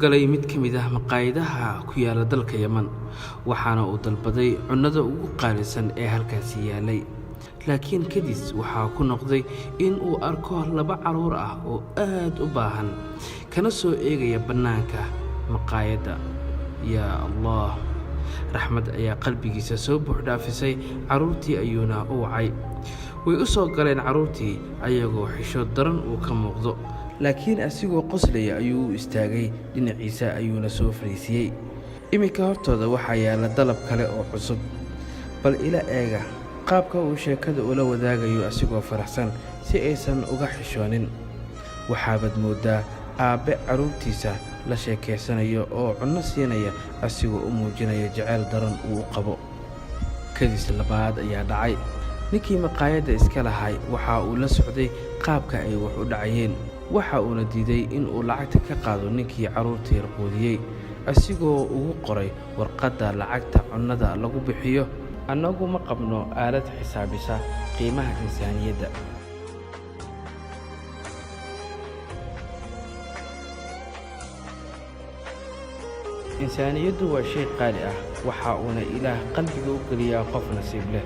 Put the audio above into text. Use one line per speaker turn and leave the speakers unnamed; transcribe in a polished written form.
galay mid ka mid ah maqaayadaha ku yaala dalka Yemen, waxaana uu dalbaday cunnada ugu qaalisan ee halkaasi yaalay. Laakiin kadis waxaa ku noqday in uu arko laba caruur ah oo aad u baahan, kana soo eegaya bannaanka maqaayadda. Yaa Allah, raxmad ayaa qalbigiisa soo buuxdhaafisay, caruurtii ayuuna u wacay. Way u soo galeen caruurtii ayagoo xishood daran uu ka muuqdo, laakiin asigoo qoslaya ayuu u istaagay dhinaciisa ayuuna soo fariisiyey. Iminka hortooda waxaa yaala dalab kale oo cusub, bal ila eega qaabka uu sheekada ula wadaagayo asigoo faraxsan si aysan uga xishoonin. Waxaabad moodaa aabbe caruurtiisa la sheekaysanayo oo cunno siinaya asigoo u muujinaya jacayl daran uu u qabo. Kadis labaad ayaa dhacay. Ninkii maqaayadda iska lahay waxa uu la socday qaabka ay wax u dhacayeen, waxa uuna diiday in uu lacagta ka qaado ninkii caruurta yar quudiyey, asigoo ugu qoray warqadda lacagta cunnada lagu bixiyo. Annagu ma qabno aalad xisaabisa qiimaha insaaniyadda. Insaaniyaddu waa shay qaali ah, waxa uuna Ilaah qalbiga u geliyaa qof nasiib leh.